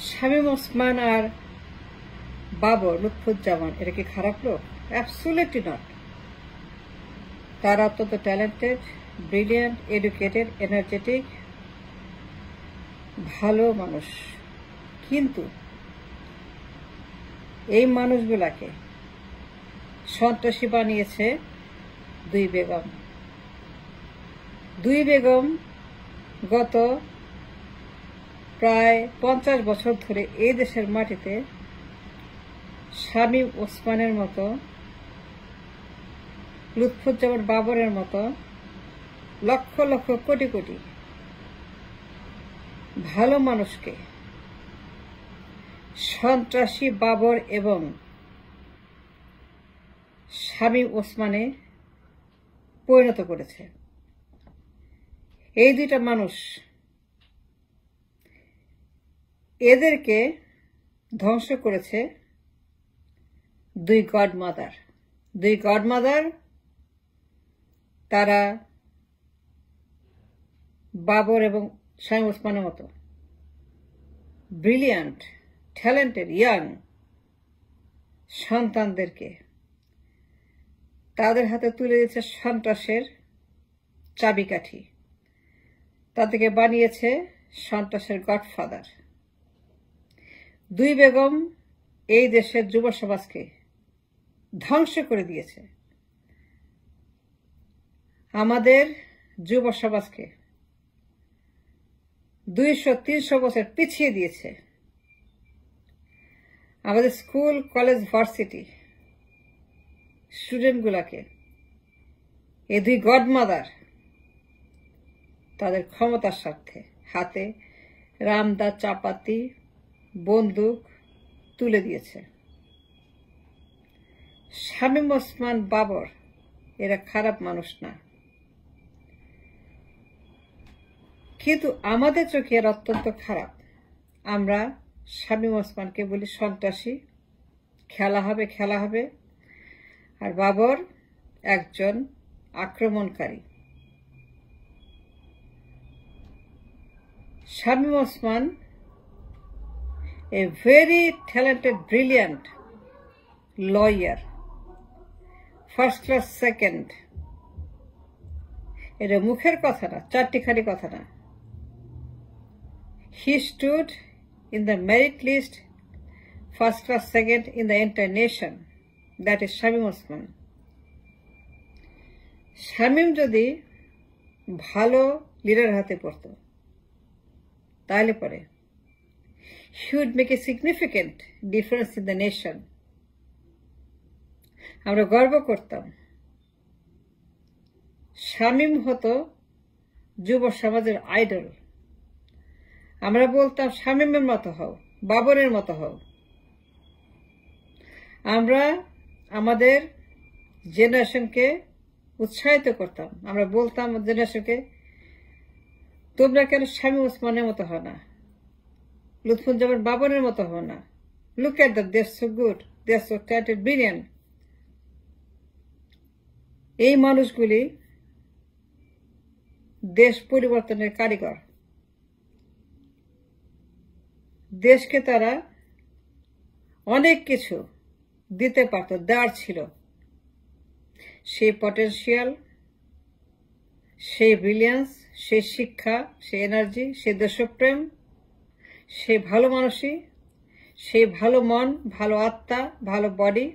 শামীম ওসমান আর বাবর লুৎফুজ্জামান এটা কি খারাপ লোক? Absolutely not. তারা অত্যন্ত ট্যালেন্টেড, ব্রিলিয়ান্ট, এডুকেটেড, এনার্জেটিক, ভালো মানুষ। কিন্তু এই মানুষগুলাকে সন্ত্রাসী বানিয়েছে দুই বেগম। দুই বেগম গত প্রায় 50 বছর ধরে এই দেশের মাটিতে শামীম ওসমানের মতো, লুৎফুজ্জামান বাবরের মতো লক্ষ লক্ষ কোটি কোটি ভালো মানুষকে সন্ত্রাসী বাবর এবং শামীম ওসমানে পরিণত করেছে। এই দুইটা মানুষ এদেরকে ধ্বংস করেছে দুই গডমাদার। তারা বাবর এবং শামীম ওসমানের মতো ব্রিলিয়ান্ট, ট্যালেন্টেড, ইয়াং সন্তানদেরকে তাদের হাতে তুলে দিয়েছে সন্ত্রাসের চাবিকাঠি। তাদেরকে বানিয়েছে সন্ত্রাসের গডফাদার। দুই বেগম এই দেশের যুব সমাজকে ধ্বংস করে দিয়েছে, আমাদের যুব সমাজকে 200-300 বছর পিছিয়ে দিয়েছে। আমাদের স্কুল, কলেজ, ভার্সিটি স্টুডেন্টগুলাকে এই দুই গডমাদার তাদের ক্ষমতার স্বার্থে হাতে রামদা, চাপাতি, বন্দুক তুলে দিয়েছে। শামীম ওসমান, বাবর এরা খারাপ মানুষ না, কিন্তু আমাদের চোখে এরা অত্যন্ত খারাপ। আমরা শামীম ওসমানকে বলি সন্ত্রাসী, খেলা হবে, আর বাবর একজন আক্রমণকারী। Shamim Osman a very talented, brilliant lawyer, first class, second. এটা মুখের কথা না, চারটিখানি কথা না। He stood in the merit list, first class, second in the entire nation. That is Shamim Osman. Shamim যদি ভালো লিডার হাতে পড়তো তাহলে পরে he would make a significant difference in the nation. আমরা গর্ব করতাম। শামীম হতো যুব সমাজের আইডল। আমরা বলতাম শামীমের মতো হও, বাবরের মতো হও। আমরা আমাদের জেনারেশনকে উৎসাহিত করতাম। আমরা বলতাম জেনারেশনকে, তোমরা কেন শামীম ওসমানের মতো হও না, লুৎফুজ্জামান বাবরের মতো হও না? Look at them, they're so good, they're so talented, brilliant. এই মানুষগুলি দেশ পরিবর্তনের কারিগর। দেশকে তারা অনেক কিছু দিতে পারত, দেওয়ার ছিল। সেই পটেনশিয়াল, সেই ব্রিলিয়ান্স, সেই শিক্ষা, সেই এনার্জি, সেই দেশপ্রেম, সেই ভালো মানসী, সেই ভালো মন, ভালো আত্মা, ভালো বডি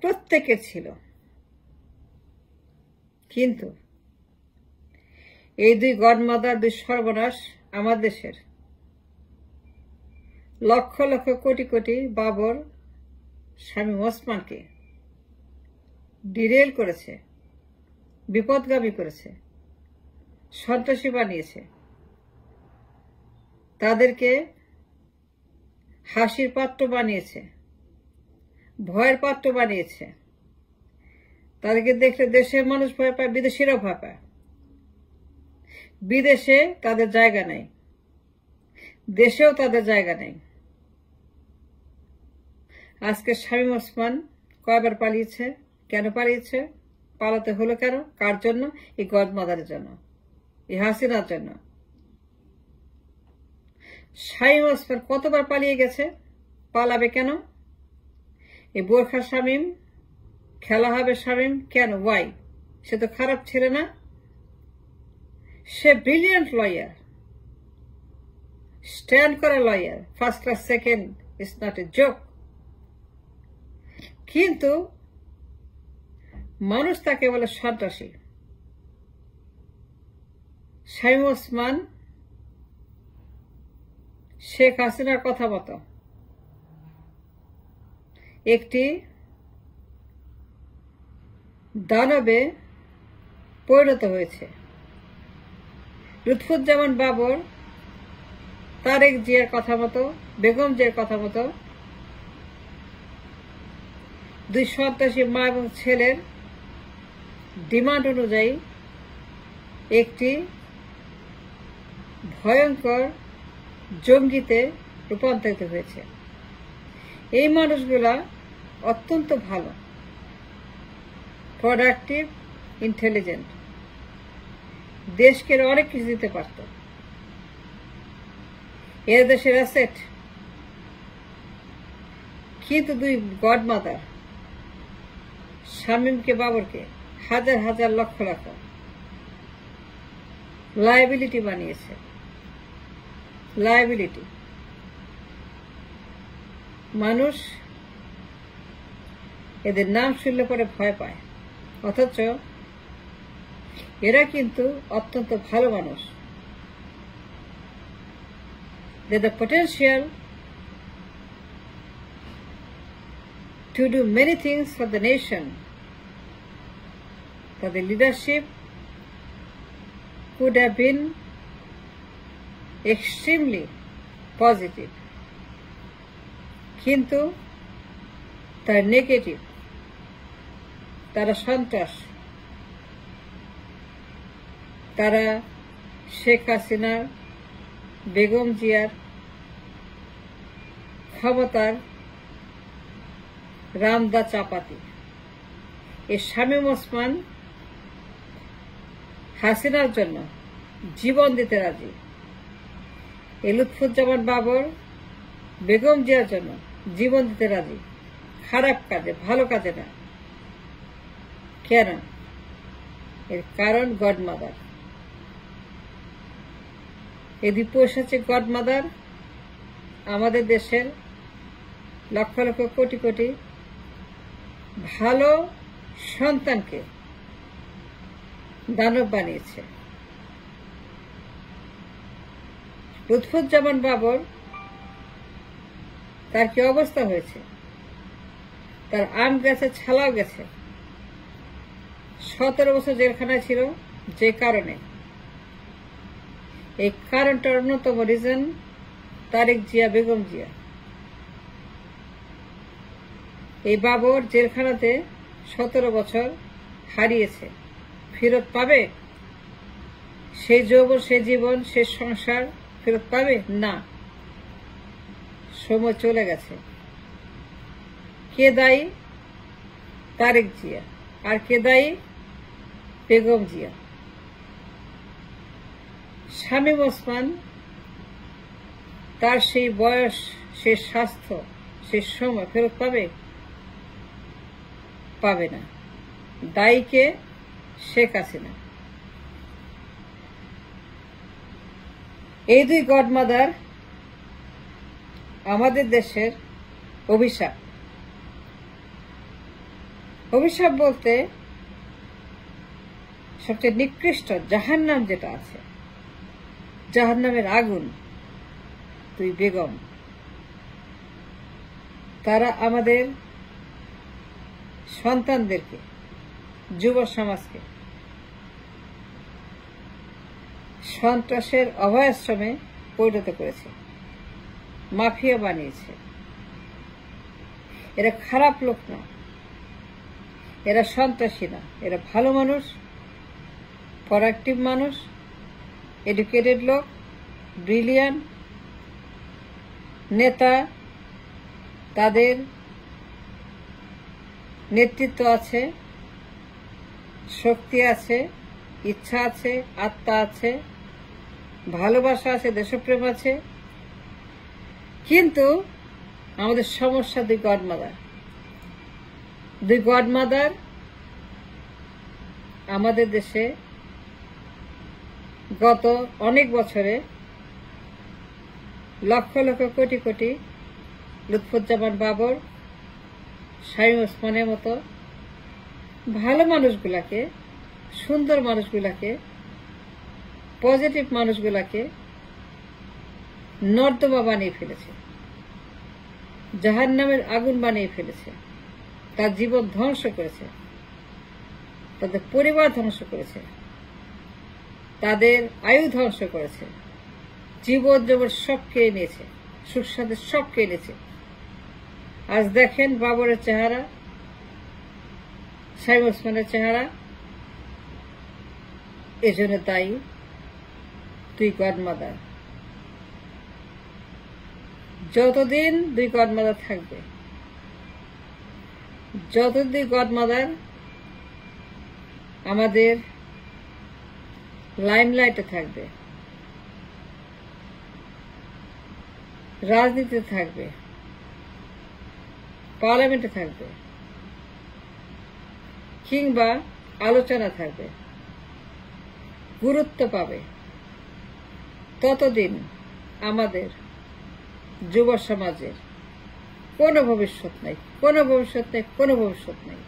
প্রত্যেকের ছিল। কিন্তু এই দুই গডমাদার, দুই সর্বনাশ আমার দেশের লক্ষ লক্ষ কোটি কোটি বাবর, শামীম ওসমানকে ডিরেল করেছে, বিপদগামী করেছে, সন্ত্রাসী বানিয়েছে। তাদেরকে হাসির পাত্র বানিয়েছে, ভয়ের পাত্র বানিয়েছে। তাদেরকে দেখলে দেশের মানুষ ভয় পায়, বিদেশিরাও ভয় পায়। বিদেশে তাদের জায়গা নেই, দেশেও তাদের জায়গা নেই। আজকে শামীম ওসমান কয়বার পালিয়েছে? কেন পালিয়েছে? পালাতে হলো কেন? কার জন্য? এই গডমাদারের জন্য, এই হাসিনার জন্য। শামীম ওসমান কতবার পালিয়ে গেছে, পালাবে কেন? এই বোরখা শামীম, খেলা হবে শামীম, কেন, ওয়াই? সে তো খারাপ ছেলে না, সে ব্রিলিয়ান্ট লয়ার, স্ট্যান্ড করা lawyer, first class, second, it's not a joke. কিন্তু মানুষ তাকে বলে সন্ত্রাসী। শামীম ওসমান শেখ হাসিনার কথা মতো একটি দানবে পরিণত হয়েছে। লুৎফুজ্জামান বাবর তারেক জিয়ার কথা মতো, বেগম জিয়ার কথা মতো দুই সন্ত্রাসী মা এবং ছেলের ডিমান্ড অনুযায়ী একটি ভয়ঙ্কর জঙ্গিতে রূপান্তরিত হয়েছে। এই মানুষগুলা অত্যন্ত ভালো, প্রোডাক্টিভ, ইন্টেলিজেন্ট, দেশকে অনেক কিছু দিতে পারত। এর দেশের অ্যাসেট। কিন্তু দুই গডমাদার শামীমকে, বাবরকে হাজার হাজার লক্ষ লক্ষ লায়াবিলিটি বানিয়েছে। লায়াবিলিটি। মানুষ এদের নাম শুনলে পরে ভয় পায়, অথচ এরা কিন্তু অত্যন্ত ভালো মানুষ। They have the potential to do many things for the nation, but the leadership could have been extremely positive. কিন্তু তার নেগেটিভ, তারা সন্ত্রাস, তারা শেখ হাসিনার, বেগম জিয়ার ক্ষমতার রামদা চাপাতি। এই শামীম ওসমান হাসিনার জন্য জীবন দিতে রাজি। এই লুৎফুজ্জামান বাবর বেগম জিয়ার জন্য জীবন দিতে রাজি, খারাপ কাজে, ভালো কাজে না। কেন? এর কারণ গডমাদার। এই দিপোষ হচ্ছে গডমাদার। আমাদের দেশের লক্ষ লক্ষ কোটি কোটি ভালো সন্তানকে দানব বানিয়েছে। লুৎফুজ্জামান বাবর, তার কি অবস্থা হয়েছে? তার আম গেছে, ছালাও গেছে। 17 বছর জেলখানায় ছিল। যে কারণে, এই কারণটার অন্যতম রিজন তারেক জিয়া, বেগম জিয়া। এই বাবর জেলখানাতে 17 বছর হারিয়েছে, ফেরত পাবে? সেই যৌবন, সে জীবন, সে সংসার ফেরত পাবে না। সময় চলে গেছে। কে দায়ী? তারেক জিয়া। আর কে দায়ী? বেগম জিয়া। শামীম ওসমান তার সেই বয়স, সে স্বাস্থ্য, সে সময় ফেরত পাবে? পাবে না। দায়ীকে? শেখ হাসিনা। এই দুই গডমাদার আমাদের দেশের অভিশাপ। অভিশাপ বলতে সবচেয়ে নিকৃষ্ট জাহান্নাম যেটা আছে, জাহান্নামের আগুন, দুই বেগম, তারা আমাদের সন্তানদেরকে, যুব সমাজকে সন্ত্রাসের অভয়াশ্রমে পরিণত করেছে, মাফিয়া বানিয়েছে। এরা খারাপ লোক না, এরা সন্ত্রাসী না, এরা ভালো মানুষ, প্রোডাক্টিভ মানুষ, এডুকেটেড লোক, ব্রিলিয়ান্ট নেতা। তাদের নেতৃত্ব আছে, শক্তি আছে, ইচ্ছা আছে, আত্মা আছে, ভালোবাসা আছে, দেশপ্রেম আছে, কিন্তু আমাদের সমস্যা দুই গডমাদার আমাদের দেশে গত অনেক বছরে লক্ষ লক্ষ কোটি কোটি লুৎফুজ্জামান বাবর, শামীম ওসমানের মতো ভালো মানুষগুলাকে, সুন্দর মানুষগুলাকে, পজিটিভ মানুষগুলাকে নর্দমা বানিয়ে ফেলেছে, জাহান্নামের আগুন বানিয়ে ফেলেছে, তার জীবন ধ্বংস করেছে, তাদের পরিবার ধ্বংস করেছে, তাদের আয়ু ধ্বংস করেছে, জীবন জবর সব খেয়ে নিয়েছে, সুস্বাদের সব খেয়ে নিয়েছে। আজ দেখেন বাবরের চেহারা, শামীম ওসমানের চেহারা। এজন্য দায়ী দুই গডমাদার। যতদিন দুই গডমাদার থাকবে, যতদিন গডমাদার আমাদের লাইমলাইটে থাকবে, রাজনীতিতে থাকবে, পার্লামেন্টে থাকবে, কিংবা আলোচনা থাকবে, গুরুত্ব পাবে, ততদিন আমাদের যুব সমাজের কোনো ভবিষ্যৎ নেই, কোনো ভবিষ্যৎ নেই, কোনো ভবিষ্যৎ নেই।